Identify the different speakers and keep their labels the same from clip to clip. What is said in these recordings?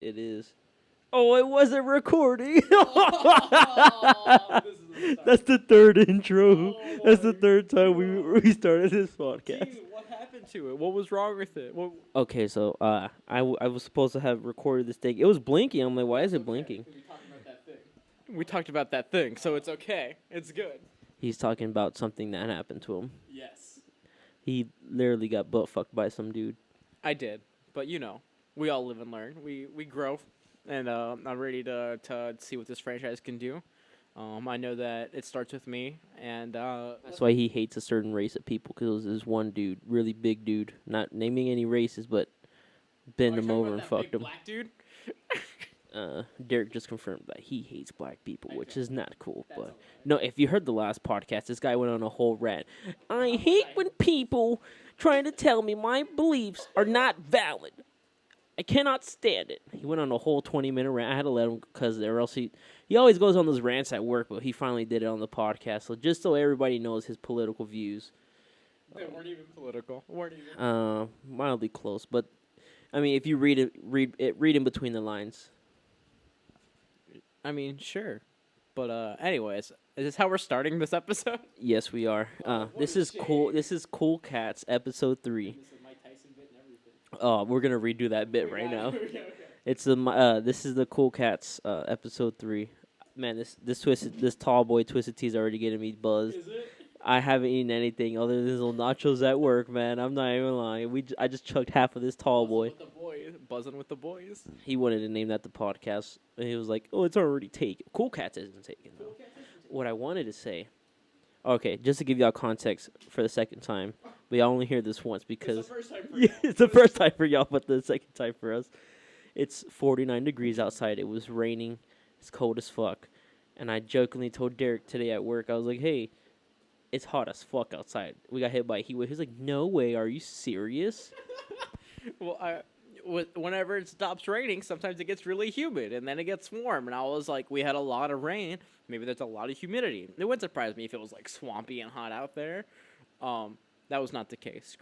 Speaker 1: It is. Oh, it wasn't recording.
Speaker 2: Oh, this is the start.
Speaker 1: That's the third intro.
Speaker 2: Oh
Speaker 1: That's the
Speaker 2: my
Speaker 1: third time
Speaker 2: God.
Speaker 1: we started this podcast.
Speaker 2: Dude, what happened to it? What was wrong with it? What?
Speaker 1: Okay, so I was supposed to have recorded this thing. It was blinking. I'm like, why is it
Speaker 2: Okay,
Speaker 1: blinking?
Speaker 2: We talked about that thing. We talked about that thing, so it's okay. It's good.
Speaker 1: He's talking about something that happened to him.
Speaker 2: Yes.
Speaker 1: He literally got butt fucked by some dude.
Speaker 2: I did, but we all live and learn. We grow, and I'm ready to see what this franchise can do. I know that it starts with me, and
Speaker 1: That's why he hates a certain race of people, because there's one dude, really big dude, not naming any races, but bend him over and fucked him.
Speaker 2: Black dude.
Speaker 1: Derek just confirmed that he hates black people, which
Speaker 2: Okay.
Speaker 1: is not cool.
Speaker 2: That's
Speaker 1: But
Speaker 2: okay.
Speaker 1: no, if you heard the last podcast, this guy went on a whole rant. I hate when people trying to tell me my beliefs are not valid. I cannot stand it. He went on a whole 20-minute rant. I had to let him because or else he always goes on those rants at work, but he finally did it on the podcast. So just so everybody knows his political views,
Speaker 2: They weren't even political. Weren't even.
Speaker 1: mildly close. But I mean, if you read in between the lines.
Speaker 2: I mean, sure. But anyways, is this how we're starting this episode?
Speaker 1: Yes, we are.
Speaker 2: what
Speaker 1: This
Speaker 2: a
Speaker 1: is cool.
Speaker 2: shame.
Speaker 1: This is Cool Cats episode 3.
Speaker 2: This is Mike Tyson bit and everything.
Speaker 1: Oh, we're gonna redo that bit right now.
Speaker 2: Okay.
Speaker 1: It's this is the Cool Cats episode 3. Man, this tall boy Twisted Tea's already getting me buzzed.
Speaker 2: Is it?
Speaker 1: I haven't eaten anything other than these little nachos at work, man. I'm not even lying. I just chugged half of this tall boy.
Speaker 2: With the boys. Buzzing with the boys.
Speaker 1: He wanted to name that the podcast, and he was like, "Oh, it's already taken. Cool Cats isn't taken though." What I wanted to say, okay, just to give y'all context for the second time, we only hear this once because
Speaker 2: It's the first time for
Speaker 1: yeah, it's the first time for y'all, but the second time for us. It's 49 degrees outside. It was raining. It's cold as fuck. And I jokingly told Derek today at work, I was like, "Hey, it's hot as fuck outside. We got hit by a heat wave." He's like, "No way. Are you serious?"
Speaker 2: Well, whenever it stops raining, sometimes it gets really humid, and then it gets warm. And I was like, we had a lot of rain. Maybe there's a lot of humidity. It wouldn't surprise me if it was like swampy and hot out there. That was not the case.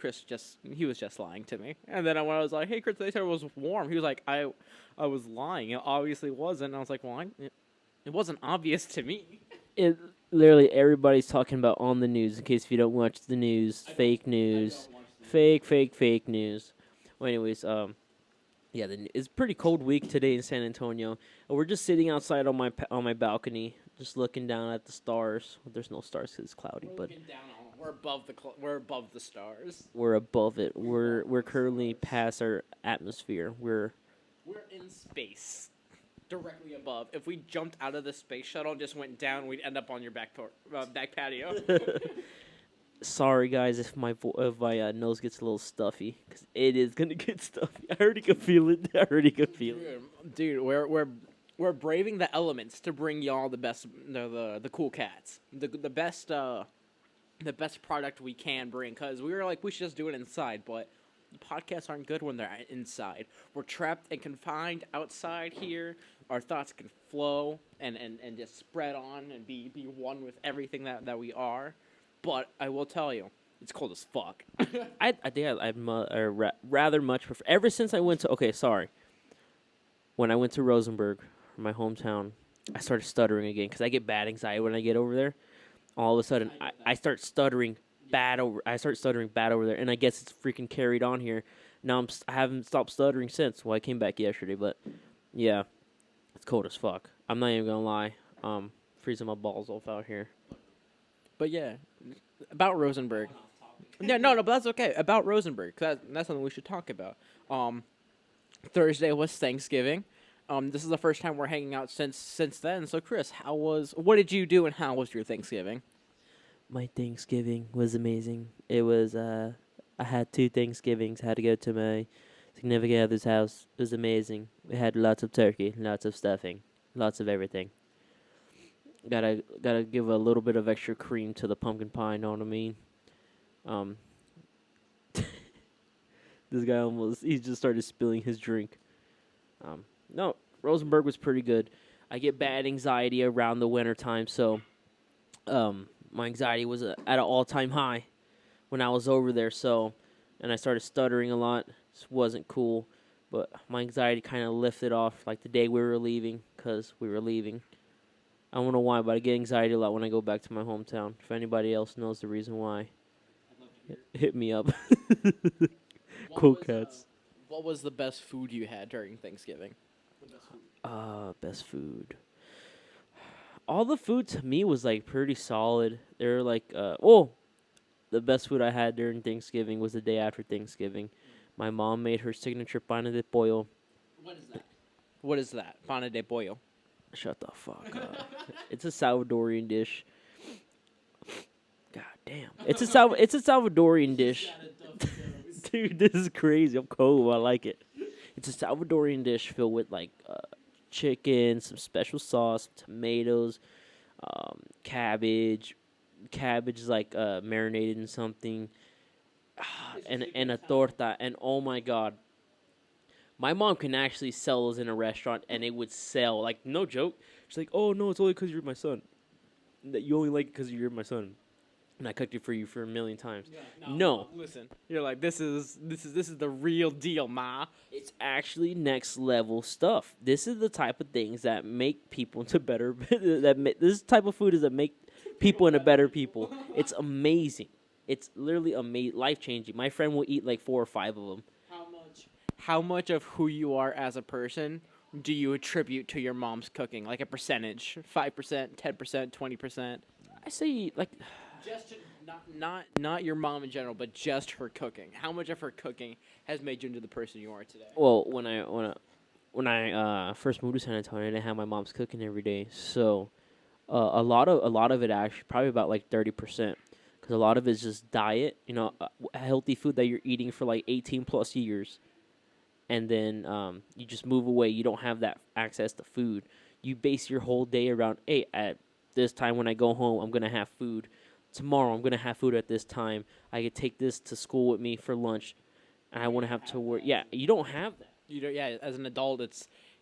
Speaker 2: He was just lying to me. And then when I was like, "Hey, Chris, they said it was warm," he was like, "I was lying. It obviously wasn't." And I was like, "Well, it wasn't obvious to me."
Speaker 1: It literally everybody's talking about on the news. In case if you don't watch the news, fake news, fake news. Well, anyways, yeah, it's a pretty cold week today in San Antonio. And we're just sitting outside on my balcony, just looking down at the stars. Well, there's no stars because it's cloudy, but
Speaker 2: We're above the stars.
Speaker 1: we're above it. We're currently past our atmosphere. We're
Speaker 2: in space, directly above. If we jumped out of the space shuttle and just went down, we'd end up on your back patio.
Speaker 1: sorry guys if my nose gets a little stuffy because it is gonna get stuffy. I already can feel it.
Speaker 2: Dude, we're braving the elements to bring y'all the best, the cool cats, the best product we can bring. Cause we were like, we should just do it inside, but the podcasts aren't good when they're inside. We're trapped and confined outside here. Our thoughts can flow and just spread on and be one with everything that we are. But I will tell you, it's cold as fuck.
Speaker 1: I think I'd rather much prefer. Ever since I went to when I went to Rosenberg, my hometown, I started stuttering again because I get bad anxiety when I get over there. All of a sudden, I start stuttering bad over. I start stuttering bad over there, and I guess it's freaking carried on here. Now I haven't stopped stuttering since. Well, I came back yesterday, but yeah, it's cold as fuck. I'm not even gonna lie. Freezing my balls off out here.
Speaker 2: But yeah, about Rosenberg. Yeah, no, but that's okay. About Rosenberg, that's something we should talk about. Thursday was Thanksgiving. This is the first time we're hanging out since then. So, Chris, what did you do and how was your Thanksgiving?
Speaker 1: My Thanksgiving was amazing. It was I had 2 Thanksgivings. I had to go to my significant other's house. It was amazing. We had lots of turkey, lots of stuffing, lots of everything. Gotta give a little bit of extra cream to the pumpkin pie, know what I mean? This guy he just started spilling his drink. No, Rosenberg was pretty good. I get bad anxiety around the winter time, so my anxiety was at an all-time high when I was over there, and I started stuttering a lot. This wasn't cool. But my anxiety kind of lifted off like the day we were leaving, because we were leaving. I don't know why, but I get anxiety a lot when I go back to my hometown. If anybody else knows the reason why, hit me up. Cool Catz.
Speaker 2: What was the best food you had during Thanksgiving?
Speaker 1: Best food. All the food to me was like pretty solid. They're like, the best food I had during Thanksgiving was the day after Thanksgiving. My mom made her signature pana de pollo.
Speaker 2: What is that? Pana de pollo.
Speaker 1: Shut the fuck up. It's a Salvadorian dish. God damn. It's a Salvadorian dish. Dude, this is crazy. I'm cold. I like it. It's a Salvadorian dish filled with like chicken, some special sauce, tomatoes, cabbage. Cabbage is like marinated in something. And a torta. And oh my god. My mom can actually sell those in a restaurant, and it would sell. Like, no joke. She's like, oh, no, it's only because you're my son. That you only like it because you're my son. And I cooked it for you for a million times. Yeah, no.
Speaker 2: Listen, you're like, this is the real deal, ma.
Speaker 1: It's actually next level stuff. This is the type of things that make people into better. This type of food is that make people into better people. It's amazing. It's literally amazing, life changing. My friend will eat like 4 or 5 of them.
Speaker 2: How much of who you are as a person do you attribute to your mom's cooking? Like a percentage, 5%, 10%, 20%.
Speaker 1: I say like,
Speaker 2: just not your mom in general, but just her cooking. How much of her cooking has made you into the person you are today?
Speaker 1: Well, when I first moved to San Antonio, I didn't have my mom's cooking every day, so a lot of it actually probably about like 30%, because a lot of it's just diet, healthy food that you're eating for like 18 plus years. And then you just move away. You don't have that access to food. You base your whole day around, hey, at this time when I go home, I'm going to have food. Tomorrow, I'm going to have food at this time. I could take this to school with me for lunch. And I wouldn't have to worry. Yeah, you don't have that.
Speaker 2: You don't. Yeah, as an adult,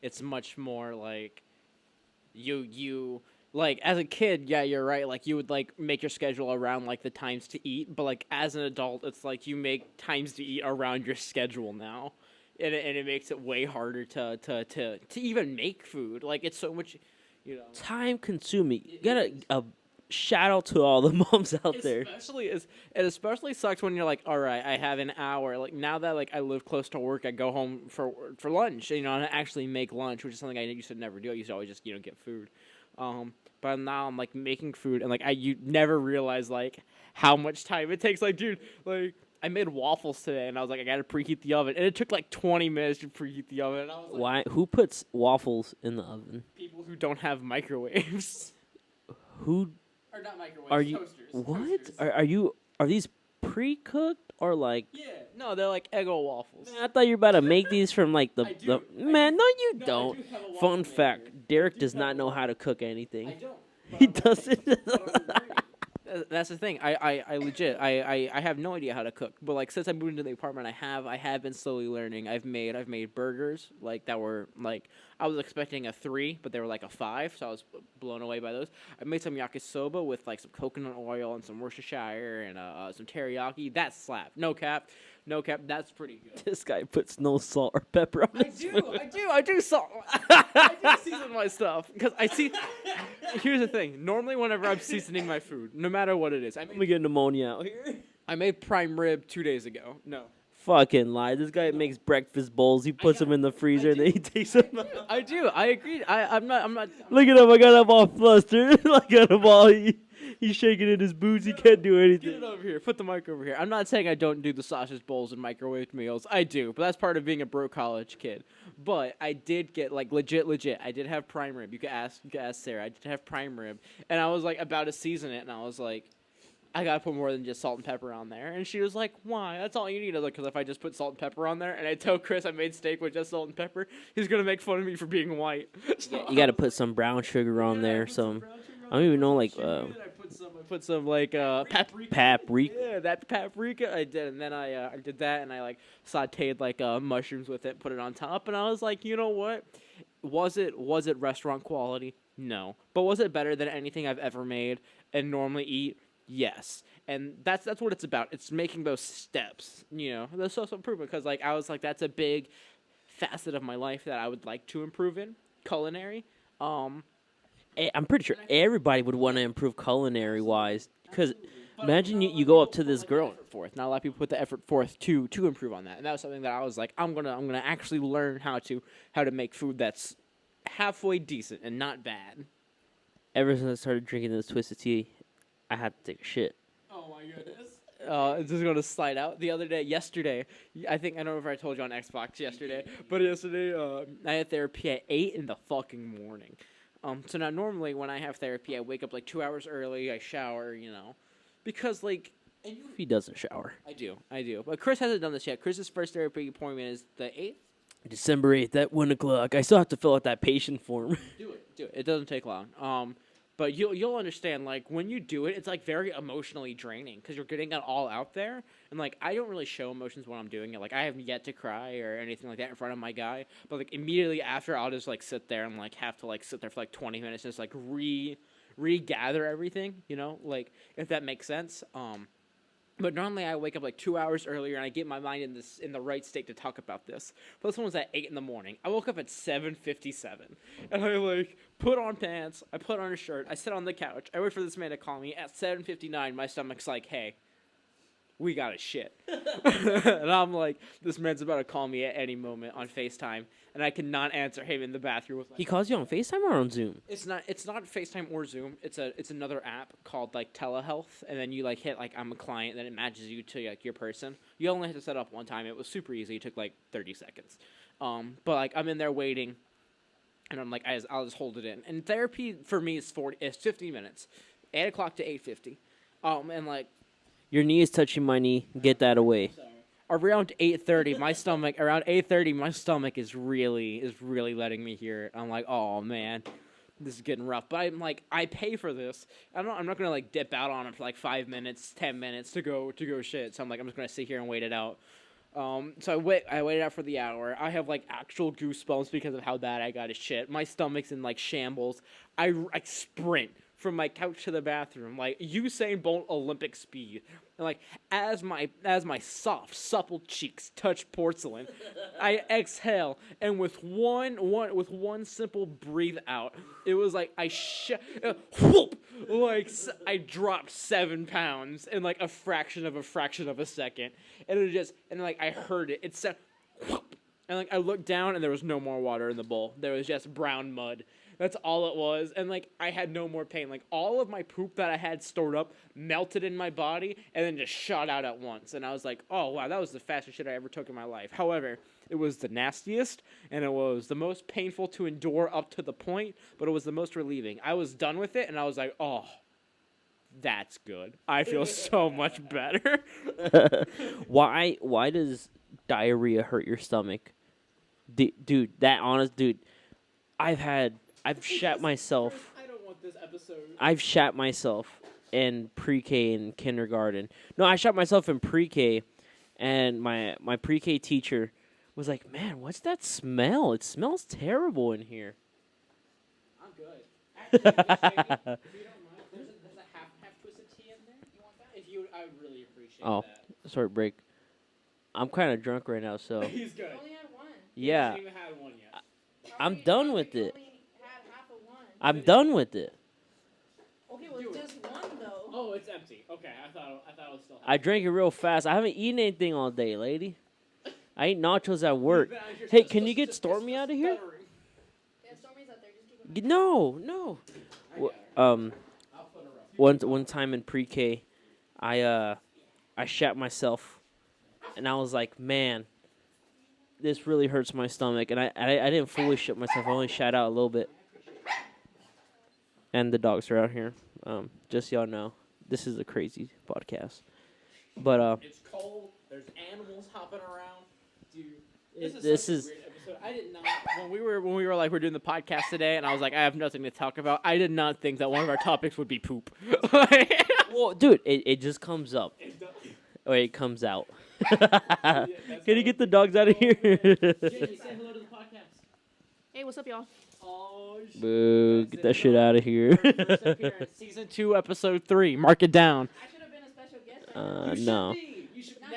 Speaker 2: it's much more like you like as a kid. Yeah, you're right. Like you would like make your schedule around like the times to eat. But like as an adult, it's like you make times to eat around your schedule now. And it makes it way harder to even make food. Like, it's so much,
Speaker 1: time consuming. You got a shout out to all the moms out there.
Speaker 2: It especially sucks when you're like, all right, I have an hour. Like, now that, like, I live close to work, I go home for lunch, and I actually make lunch, which is something I used to never do. I used to always just, get food. But now I'm, like, making food, and, like, you never realize, like, how much time it takes. Like, dude, like, I made waffles today, and I was like, I gotta preheat the oven, and it took like 20 minutes to preheat the oven. And I was like,
Speaker 1: why? Who puts waffles in the oven?
Speaker 2: People who don't have microwaves.
Speaker 1: Who?
Speaker 2: Or not microwaves.
Speaker 1: Are you?
Speaker 2: Toasters.
Speaker 1: What?
Speaker 2: Toasters.
Speaker 1: Are these pre-cooked or like?
Speaker 2: Yeah. No, they're like Eggo waffles.
Speaker 1: Man, I thought you were about to make these from like the. Man, no, you
Speaker 2: No,
Speaker 1: don't.
Speaker 2: I do have a
Speaker 1: Fun
Speaker 2: waffle
Speaker 1: fact:
Speaker 2: maker.
Speaker 1: Derek does not know how to cook anything.
Speaker 2: I don't.
Speaker 1: He doesn't.
Speaker 2: That's the thing. I legit I have no idea how to cook. But like since I moved into the apartment, I have been slowly learning. I've made burgers like that were like I was expecting a 3, but they were like a 5, so I was blown away by those. I made some yakisoba with like some coconut oil and some Worcestershire and some teriyaki. That slap. No cap. That's pretty good.
Speaker 1: This guy puts no salt or pepper on his food.
Speaker 2: I do salt. I do season my stuff because I see. Here's the thing. Normally, whenever I'm seasoning my food, no matter what it is,
Speaker 1: I'm gonna get pneumonia out here.
Speaker 2: I made prime rib 2 days ago. No.
Speaker 1: Fucking lie. This guy makes breakfast bowls. He puts them in the freezer and then he takes them out.
Speaker 2: I do. I agree. I'm not.
Speaker 1: Look at him. I got him all flustered. I got him all. He's shaking in his boots. He can't do anything.
Speaker 2: Get it over here. Put the mic over here. I'm not saying I don't do the sausage bowls and microwave meals. I do, but that's part of being a broke college kid. But I did get like legit. I did have prime rib. You could ask Sarah. I did have prime rib, and I was like about to season it, and I was like, I gotta put more than just salt and pepper on there. And she was like, why? That's all you need. I was like, because if I just put salt and pepper on there, and I tell Chris I made steak with just salt and pepper, he's gonna make fun of me for being white. So,
Speaker 1: yeah, you gotta put some brown sugar on there. I don't even know, like,
Speaker 2: I put some like
Speaker 1: paprika.
Speaker 2: Yeah, that paprika I did, and then I did that, and I like sautéed like mushrooms with it, put it on top, and I was like, you know what? Was it restaurant quality? No, but was it better than anything I've ever made and normally eat? Yes, and that's what it's about. It's making those steps, That's also improvement because like I was like that's a big facet of my life that I would like to improve in, culinary.
Speaker 1: I'm pretty sure everybody would want to improve culinary wise. Because imagine you go up to this girl.
Speaker 2: Forth. Not a lot of people put the effort forth to improve on that, and that was something that I was like, I'm gonna actually learn how to make food that's halfway decent and not bad.
Speaker 1: Ever since I started drinking this twisted tea, I had to take a shit.
Speaker 2: Oh my goodness. It's just gonna slide out. Yesterday, I don't know if I told you on Xbox yesterday, but yesterday, I had therapy at 8 in the fucking morning. So now normally when I have therapy, I wake up like 2 hours early, I shower, because like.
Speaker 1: He doesn't shower.
Speaker 2: I do. But Chris hasn't done this yet. Chris's first therapy appointment is the 8th?
Speaker 1: December 8th at 1 o'clock. I still have to fill out that patient form.
Speaker 2: Do it. It doesn't take long. But you'll understand, like, when you do it, it's, like, very emotionally draining because you're getting it all out there. And, like, I don't really show emotions when I'm doing it. Like, I haven't yet to cry or anything like that in front of my guy. But, like, immediately after, I'll just, like, sit there and, like, have to, like, sit there for, like, 20 minutes and just, like, regather everything, Like, if that makes sense. But normally I wake up like 2 hours earlier and I get my mind in the right state to talk about this. But this one was at 8 in the morning. I woke up at 7:57 and I like put on pants, I put on a shirt, I sit on the couch, I wait for this man to call me. At 7:59 my stomach's like, hey, we got a shit. And I'm like, this man's about to call me at any moment on FaceTime, and I cannot answer him in the bathroom. With
Speaker 1: He calls you on FaceTime or on Zoom?
Speaker 2: It's not FaceTime or Zoom. It's another app called like telehealth, and then you like hit like I'm a client, then it matches you to like your person. You only have to set up one time. It was super easy. It took like 30 seconds. But like I'm in there waiting, and I'm like I'll just hold it in. And therapy for me is 15 minutes, 8 o'clock to 8:50. And like.
Speaker 1: Your knee is touching my knee. Get that away.
Speaker 2: Around 8:30, my stomach is really letting me hear it. I'm like, oh man, this is getting rough. But I'm like, I pay for this. I'm not gonna like dip out on it for like 5 minutes, 10 minutes to go shit. So I'm like, I'm just gonna sit here and wait it out. So I waited out for the hour. I have like actual goosebumps because of how bad I got a shit. My stomach's in like shambles. I sprint from my couch to the bathroom, like Usain Bolt Olympic speed. And like as my soft, supple cheeks touch porcelain, I exhale, and with one simple breathe out, it was like whoop, like I dropped 7 pounds in like a fraction of a second, and like I heard it. It said whoop, and like I looked down, and there was no more water in the bowl. There was just brown mud. That's all it was. And, like, I had no more pain. Like, all of my poop that I had stored up melted in my body and then just shot out at once. And I was like, oh, wow, that was the fastest shit I ever took in my life. However, it was the nastiest, and it was the most painful to endure up to the point, but it was the most relieving. I was done with it, and I was like, oh, that's good. I feel so much better.
Speaker 1: Why does diarrhea hurt your stomach? Dude, I've shat myself.
Speaker 2: I don't want this episode.
Speaker 1: I've shat myself in pre-K and kindergarten. No, I shat myself in pre-K, and my pre-K teacher was like, "Man, what's that smell? It smells terrible in here."
Speaker 2: I'm good. Actually, if you don't mind, there's a half twisted tea in there. You want that? I would really appreciate that.
Speaker 1: Sorry, break. I'm kind of drunk right now, so.
Speaker 2: He's good.
Speaker 3: You only had one.
Speaker 1: Yeah.
Speaker 2: He hasn't even had one yet.
Speaker 1: I'm done with it.
Speaker 3: You only had half of one.
Speaker 1: I'm done with it.
Speaker 3: Okay, well, it's just one though.
Speaker 2: Oh, it's empty. Okay, I thought it was still.
Speaker 1: I drank it real fast. I haven't eaten anything all day, lady. I ate nachos at work. Hey, can you get Stormy out of here?
Speaker 3: Yeah, Stormy's out there. Just keep him.
Speaker 1: No. One time in pre-K, I shat myself, and I was like, man, this really hurts my stomach, and I didn't fully shit myself. I only shat out a little bit. And the dogs are out here. Just so y'all know, this is a crazy podcast. But
Speaker 2: it's cold. There's animals hopping around. Dude,
Speaker 1: this is.
Speaker 2: a weird episode. I did not when we were like we're doing the podcast today, and I was like, I have nothing to talk about. I did not think that one of our topics would be poop.
Speaker 1: Well, dude, it just comes up. Or it comes out. Can you get the dogs out of here?
Speaker 2: Jamie, say hello to the podcast.
Speaker 3: Hey, what's up, y'all?
Speaker 2: Oh, shit.
Speaker 1: Boo, get that shit out of here.
Speaker 2: First appearance, season 2, episode 3. Mark it down.
Speaker 3: I should have been a special guest.
Speaker 1: No.
Speaker 2: You should
Speaker 3: Not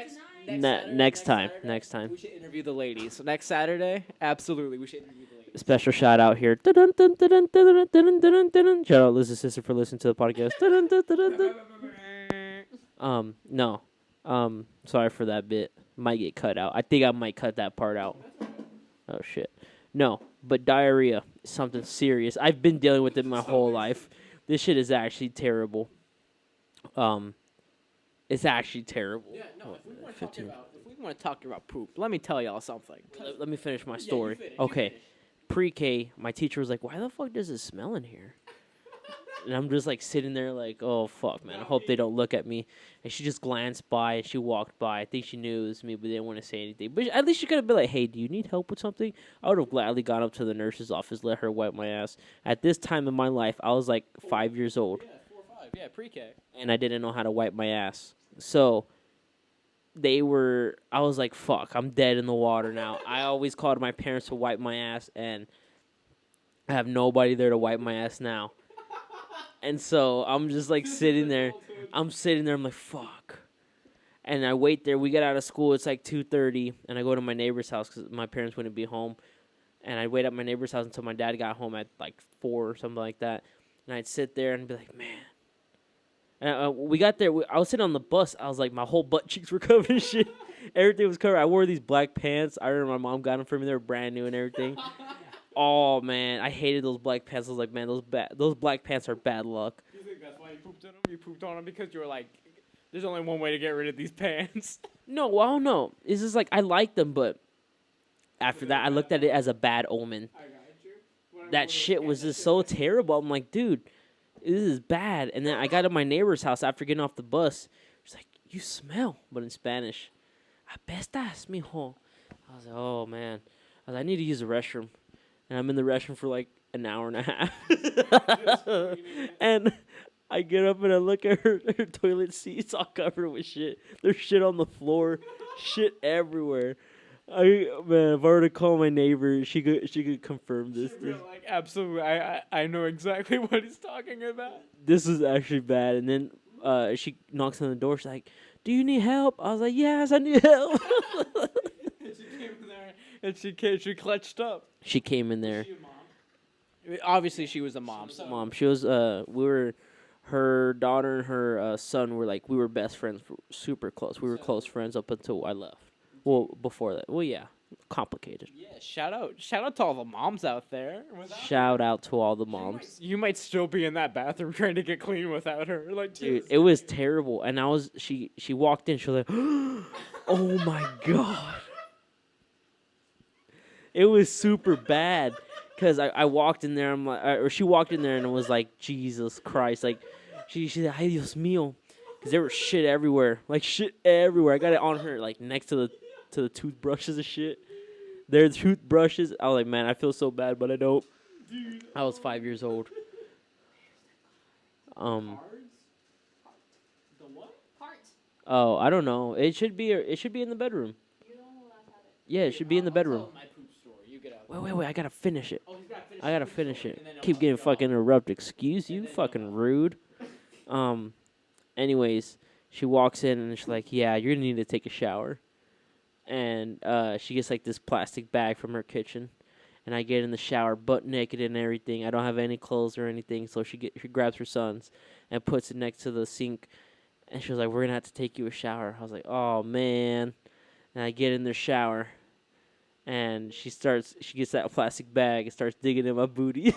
Speaker 1: next time. Next time.
Speaker 2: We should interview the ladies. So next Saturday, absolutely, we should interview the ladies.
Speaker 1: Special shout out here. Shout out Liz's sister for listening to the podcast. No. Sorry for that bit. Might get cut out. I think I might cut that part out. Oh shit. No, but diarrhea is something serious. I've been dealing with it my whole life. This shit is actually terrible. It's actually terrible.
Speaker 2: Yeah, no. If we want to talk about poop, let me tell y'all something.
Speaker 1: Let me finish my story. Okay. Pre-K, my teacher was like, "Why the fuck does it smell in here?" And I'm just like sitting there like, "Oh fuck, man! I hope they don't look at me." And she just glanced by and she walked by. I think she knew it was me, but didn't want to say anything. But at least she could have been like, "Hey, do you need help with something?" I would have gladly gone up to the nurse's office, let her wipe my ass. At this time in my life, I was like 5 years old.
Speaker 2: Yeah, 4 or 5. Yeah, pre-K.
Speaker 1: And I didn't know how to wipe my ass. So I was like, fuck, I'm dead in the water now. I always called my parents to wipe my ass, and I have nobody there to wipe my ass now. And so I'm just like sitting there. I'm like, fuck. And I wait there. We get out of school. It's like 2:30, and I go to my neighbor's house because my parents wouldn't be home. And I'd wait at my neighbor's house until my dad got home at like 4 or something like that. And I'd sit there and be like, man. And we got there. I was sitting on the bus. I was like, my whole butt cheeks were covered in shit. Everything was covered. I wore these black pants. I remember my mom got them for me. They were brand new and everything. Oh, man. I hated those black pants. I was like, man, those black pants are bad luck.
Speaker 2: You think that's why you pooped on them? You pooped on them because you were like, there's only one way to get rid of these pants.
Speaker 1: No, well, I don't know. It's just like, I liked them, but after that, I looked at it as a bad omen.
Speaker 2: I got you.
Speaker 1: That shit was just so terrible. I'm like, dude, this is bad. And then I got to my neighbor's house after getting off the bus. She's like, you smell. But in Spanish, apestas, mijo. I was like, oh, man. I need to use the restroom. And I'm in the restroom for like an hour and a half. And I get up and I look at her toilet seat. It's all covered with shit. There's shit on the floor. Shit everywhere. Man, if I were to call my neighbor, she could confirm this.
Speaker 2: Like, absolutely. I know exactly what he's talking about.
Speaker 1: This is actually bad. And then she knocks on the door. She's like, do you need help? I was like, yes, I need help.
Speaker 2: And she came in there and she clutched up.
Speaker 1: She came in there.
Speaker 2: Was she a mom? Obviously, she was a mom.
Speaker 1: Mom. She was, her daughter and her son were like, we were best friends, super close. We were close friends up until I left. Well, before that. Well, yeah. Complicated.
Speaker 2: Yeah, shout out to all the moms out there.
Speaker 1: Shout out to all the moms.
Speaker 2: You might still be in that bathroom trying to get clean without her. Like,
Speaker 1: dude, it was terrible. And she walked in, she was like, oh my God. It was super bad. Because I walked in there, I'm like, or she walked in there and it was like, Jesus Christ. Like, she said, ay, Dios mío. Because there was shit everywhere. Like, shit everywhere. I got it on her, like, next to the toothbrushes and shit. There's toothbrushes. I was like, man, I feel so bad, but I don't. I was 5 years old.
Speaker 2: The what?
Speaker 3: Parts.
Speaker 1: Oh, I don't know. It should be in the bedroom.
Speaker 3: You don't allow to have it.
Speaker 1: Yeah, it should be in the bedroom.
Speaker 2: My poop story. You get out.
Speaker 1: Wait, I gotta finish it.
Speaker 2: Oh, he's gotta finish
Speaker 1: I gotta finish it. Keep getting fucking interrupted. Excuse you, fucking rude. Anyways, she walks in and she's like, yeah, you're gonna need to take a shower. And she gets like this plastic bag from her kitchen. And I get in the shower butt naked and everything. I don't have any clothes or anything. So she grabs her son's and puts it next to the sink. And she was like, we're gonna have to take you a shower. I was like, oh man. And I get in the shower. And she gets that plastic bag and starts digging in my booty.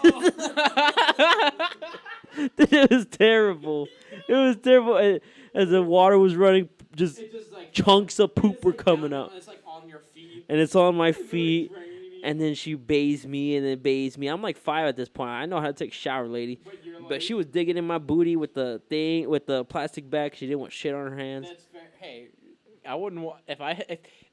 Speaker 1: It was terrible. It was terrible. As the water was running, just like, chunks of poop were coming out.
Speaker 2: It's like on your feet.
Speaker 1: And it's on my feet. And then she bathes me and then bathes me. I'm like 5 at this point. I know how to take a shower, lady. But she was digging in my booty with the plastic bag. She didn't want shit on her hands.
Speaker 2: That's fair. Hey, I wouldn't want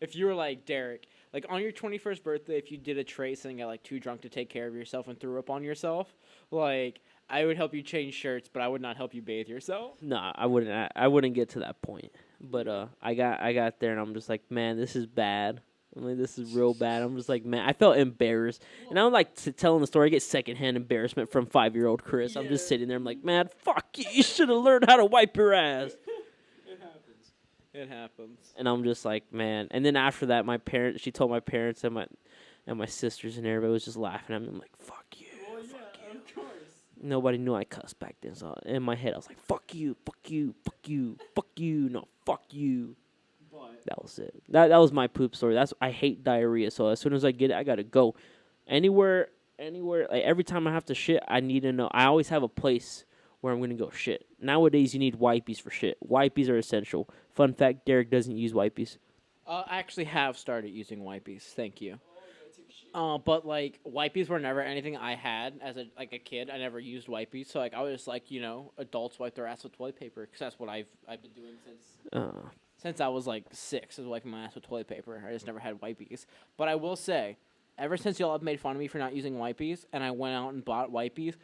Speaker 2: if you were like Derek. Like, on your 21st birthday, if you did a trace and got, like, too drunk to take care of yourself and threw up on yourself, like, I would help you change shirts, but I would not help you bathe yourself.
Speaker 1: No, I wouldn't. I wouldn't get to that point. But I got there, and I'm just like, man, this is bad. I'm like, this is real bad. I'm just like, man, I felt embarrassed. And I'm like telling the story. I get secondhand embarrassment from 5-year-old Chris. Yeah. I'm just sitting there. I'm like, man, fuck you. You should have learned how to wipe your ass.
Speaker 2: It happens.
Speaker 1: And I'm just like, man. And then after that, she told my parents and my sisters and everybody was just laughing at me. I'm like, fuck you.
Speaker 2: Well,
Speaker 1: fuck you.
Speaker 2: of course.
Speaker 1: Nobody knew I cussed back then. So in my head, I was like, fuck you, fuck you, fuck you, fuck you, no, fuck you.
Speaker 2: But
Speaker 1: That was it. That was my poop story. I hate diarrhea. So as soon as I get it, I gotta go. Anywhere. Like every time I have to shit, I need to know. I always have a place where I'm gonna go shit. Nowadays, you need wipies for shit. Wipies are essential. Fun fact: Derek doesn't use wipies.
Speaker 2: I actually have started using wipies. Thank you. But like wipies were never anything I had as a kid. I never used wipies, so like I was like adults wipe their ass with toilet paper because that's what I've been doing since I was like 6. Is wiping my ass with toilet paper. I just never had wipies. But I will say, ever since y'all have made fun of me for not using wipies, and I went out and bought wipies,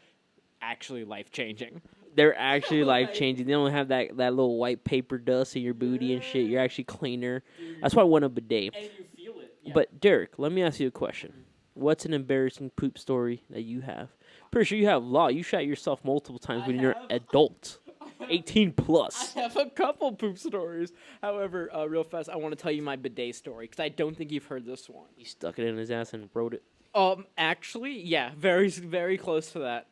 Speaker 2: actually life changing.
Speaker 1: They're actually life changing. They don't have that little white paper dust in your booty and shit. You're actually cleaner. That's why I want a bidet.
Speaker 2: And you feel it. Yeah.
Speaker 1: But Derek, let me ask you a question. What's an embarrassing poop story that you have? Pretty sure you have a lot. You shot yourself multiple times when you're an adult. 18 plus.
Speaker 2: I have a couple poop stories. However, real fast, I want to tell you my bidet story because I don't think you've heard this one.
Speaker 1: He stuck it in his ass and wrote it.
Speaker 2: Actually, yeah, very, very close to that.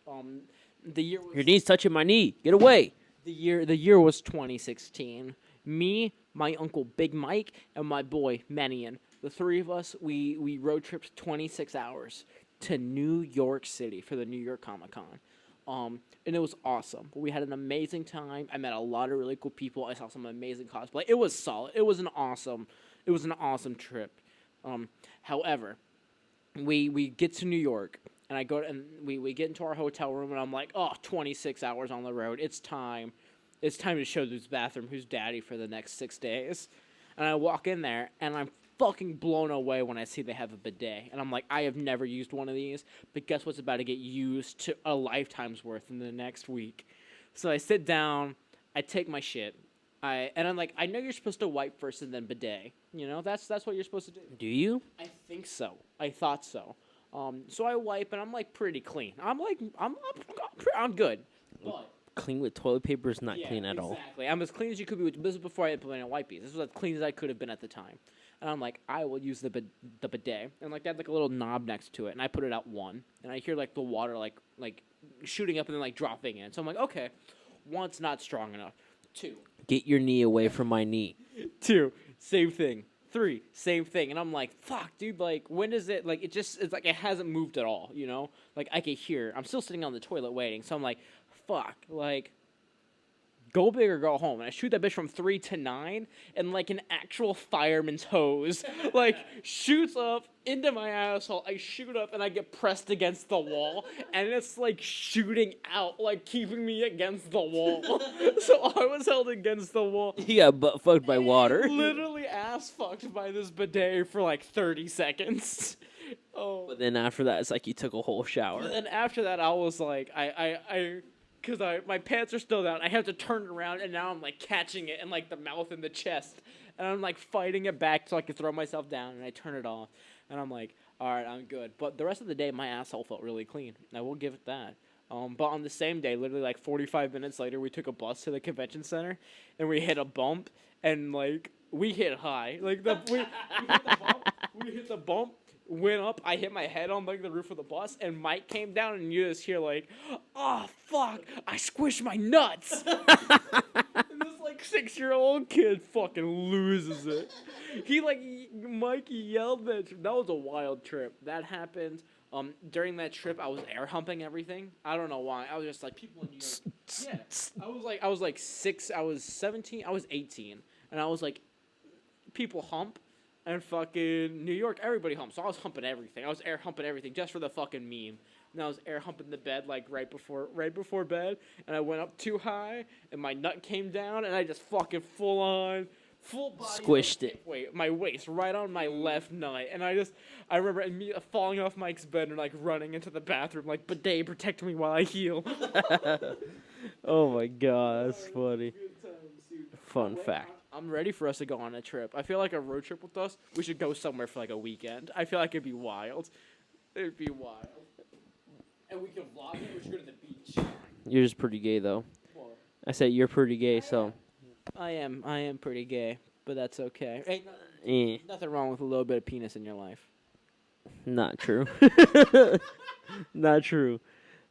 Speaker 2: The year was,
Speaker 1: Your knee's touching my knee. Get away.
Speaker 2: the year was 2016. Me, my uncle Big Mike, and my boy Manian. The three of us, we road tripped 26 hours to New York City for the New York Comic-Con. And it was awesome. We had an amazing time. I met a lot of really cool people. I saw some amazing cosplay. It was solid. It was an awesome trip. However, we get to New York, and I go and we get into our hotel room, and I'm like, 26 hours on the road. It's time. It's time to show this bathroom who's daddy for the next 6 days. And I walk in there, and I'm fucking blown away when I see they have a bidet. And I'm like, I have never used one of these, but guess what's about to get used to a lifetime's worth in the next week? So I sit down, I take my shit, I'm like, I know you're supposed to wipe first and then bidet. That's what you're supposed to do.
Speaker 1: Do you?
Speaker 2: I think so. I thought so. So I wipe, and I'm like pretty clean. I'm good. But
Speaker 1: Clean with toilet paper is not clean at all.
Speaker 2: Exactly. I'm as clean as you could be. This was before I implemented wipies. This was as clean as I could have been at the time. And I'm like, I will use the bidet. And like, they had like a little knob next to it, and I put it out 1. And I hear like the water like shooting up and then like dropping in. So I'm like, okay, 1's not strong enough. 2.
Speaker 1: Get your knee away from my knee.
Speaker 2: 2, same thing. 3, same thing. And I'm like, fuck, dude, like, when is it? Like, it's like it hasn't moved at all, Like, I can hear. I'm still sitting on the toilet waiting. So I'm like, fuck, like, go big or go home. And I shoot that bitch from 3 to 9, and like an actual fireman's hose, like, shoots up into my asshole. I shoot up, and I get pressed against the wall, and it's like shooting out, like keeping me against the wall. So I was held against the wall.
Speaker 1: He got butt fucked by water.
Speaker 2: Literally ass fucked by this bidet for like 30 seconds. Oh.
Speaker 1: But then after that, it's like you took a whole shower.
Speaker 2: And after that, I was like, because my pants are still down. I have to turn it around, and now I'm like catching it in like the mouth and the chest, and I'm like fighting it back so I can throw myself down, and I turn it off, and I'm like, all right, I'm good. But the rest of the day, my asshole felt really clean. I will give it that. But on the same day, literally like 45 minutes later, we took a bus to the convention center, and we hit a bump, and like we hit high, like we hit the bump. Went up, I hit my head on like the roof of the bus, and Mike came down, and you just hear like, oh fuck, I squished my nuts. And this like 6-year-old kid fucking loses it. Mikey yelled that. That was a wild trip. That happened. During that trip, I was air humping everything. I don't know why. I was just like, people in New York. Yeah, I was like 6. I was 17. I was 18, and I was like, people hump. And fucking New York, everybody humps. So I was humping everything. I was air humping everything just for the fucking meme. And I was air humping the bed like right before bed. And I went up too high, and my nut came down, and I just fucking full body
Speaker 1: squished it.
Speaker 2: Wait, my waist right on my left nut. And I remember me falling off Mike's bed and like running into the bathroom like, bidet, protect me while I heal.
Speaker 1: Oh my god, that's funny. Fun fact.
Speaker 2: I'm ready for us to go on a trip. I feel like a road trip with us, we should go somewhere for like a weekend. I feel like it'd be wild. It'd be wild. And we can vlog it. We should go to the beach.
Speaker 1: You're just pretty gay, though.
Speaker 2: What?
Speaker 1: I said you're pretty gay, so.
Speaker 2: I am pretty gay. but that's okay. Ain't nothing wrong with a little bit of penis in your life.
Speaker 1: Not true. Not true.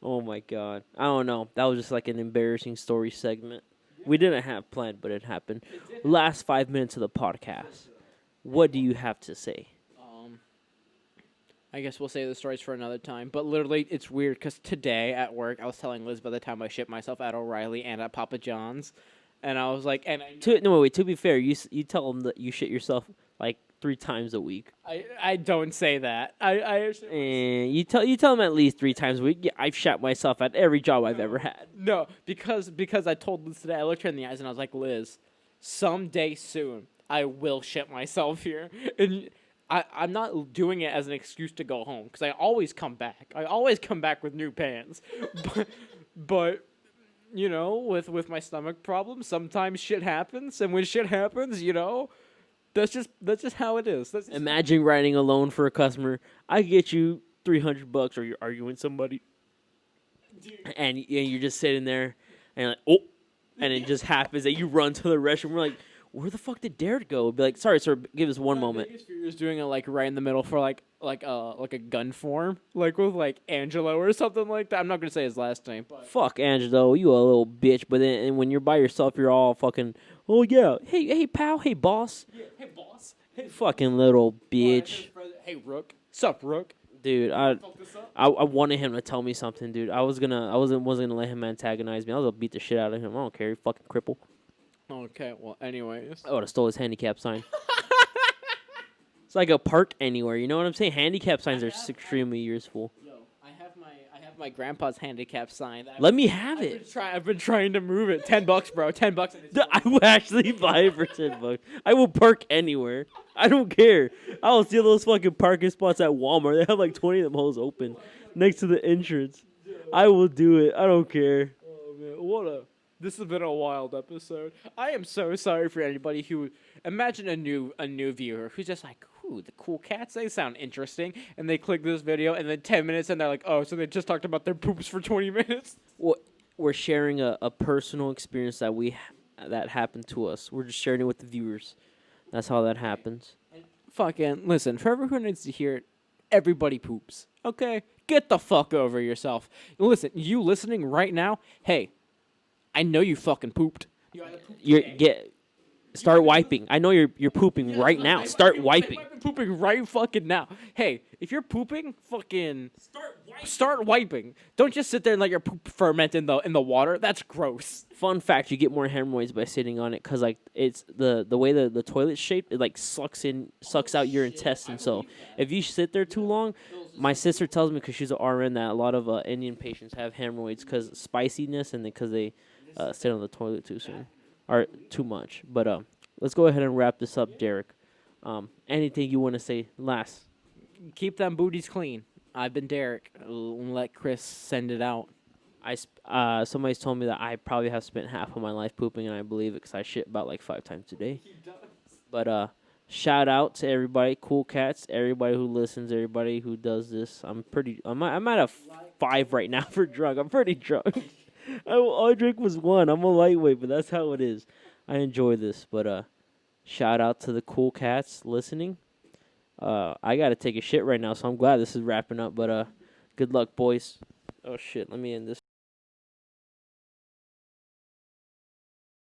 Speaker 1: Oh my god. I don't know. That was just like an embarrassing story segment. We didn't have planned, but it happened. Last 5 minutes of the podcast. What do you have to say?
Speaker 2: I guess we'll save the stories for another time. But literally, it's weird because today at work, I was telling Liz by the time I shipped myself at O'Reilly and at Papa John's, and I was like,
Speaker 1: To be fair, you tell them that you shit yourself like 3 times a week.
Speaker 2: I don't say that.
Speaker 1: And you tell them at least 3 times a week. Yeah, I've shat myself at every job I've ever had.
Speaker 2: No, because I told Liz today, I looked her in the eyes and I was like, Liz, someday soon I will shit myself here, and I'm not doing it as an excuse to go home because I always come back. I always come back with new pants, but you know, with my stomach problems, sometimes shit happens, and when shit happens, you know, that's just how it is.
Speaker 1: Imagine writing a loan for a customer. I get you $300, or you're arguing with somebody, and you're just sitting there, and and it just happens that you run to the restroom. We're like, where the fuck did Derek go? Be like, sorry, sir, give us one moment.
Speaker 2: My biggest fear is doing it like right in the middle for like a gun form, like with like Angelo or something like that. I'm not gonna say his last name, but
Speaker 1: fuck Angelo, you a little bitch. But then and when you're by yourself, you're all fucking, oh yeah, hey pal, hey boss,
Speaker 2: yeah, hey boss, hey
Speaker 1: fucking little bitch.
Speaker 2: Hey Rook, sup Rook,
Speaker 1: dude. I wanted him to tell me something, dude. I wasn't gonna let him antagonize me. I was gonna beat the shit out of him. I don't care, you fucking cripple.
Speaker 2: Okay, well, anyways.
Speaker 1: I would have stole his handicap sign. It's like a park anywhere. You know what I'm saying? Handicap signs are extremely useful.
Speaker 2: Yo, I have my grandpa's handicap sign.
Speaker 1: Let me have it.
Speaker 2: I've been trying to move it. $10, bro. $10.
Speaker 1: I will actually buy it for $10. I will park anywhere. I don't care. I will steal those fucking parking spots at Walmart. They have like 20 of them holes open next to the entrance. I will do it. I don't care.
Speaker 2: Oh man, this has been a wild episode. I am so sorry for anybody who imagine a new viewer who's just like, ooh, the cool cats, they sound interesting, and they click this video, and then 10 minutes, and they're like, oh, so they just talked about their poops for 20 minutes.
Speaker 1: Well, we're sharing a personal experience that happened to us. We're just sharing it with the viewers. That's how that happens.
Speaker 2: And fucking listen, for everyone who needs to hear it, everybody poops. Okay, get the fuck over yourself. Listen, you listening right now, hey. I know you fucking pooped.
Speaker 1: Start wiping. I know you're pooping right now. Start wiping.
Speaker 2: I'm pooping right fucking now. Hey, if you're pooping, fucking start wiping. Don't just sit there and let your poop ferment in the water. That's gross.
Speaker 1: Fun fact: you get more hemorrhoids by sitting on it because like it's the way the toilet's shaped. It like sucks out your intestines. So if you sit there too long, my sister tells me because she's an RN that a lot of Indian patients have hemorrhoids because spiciness and because they sit on the toilet too soon or too much. But let's go ahead and wrap this up, Derek. Anything you want to say last?
Speaker 2: Keep them booties clean. I've been Derek. Let Chris send it out.
Speaker 1: Somebody's told me that I probably have spent half of my life pooping, and I believe it because I shit about like 5 times a day. He does. But shout out to everybody, cool cats, everybody who listens, everybody who does this. I'm at a 5 right now for drunk. I'm pretty drunk. All I drink was 1. I'm a lightweight, but that's how it is. I enjoy this, but shout out to the cool cats listening. I gotta take a shit right now, so I'm glad this is wrapping up. But good luck, boys. Oh shit, let me end this.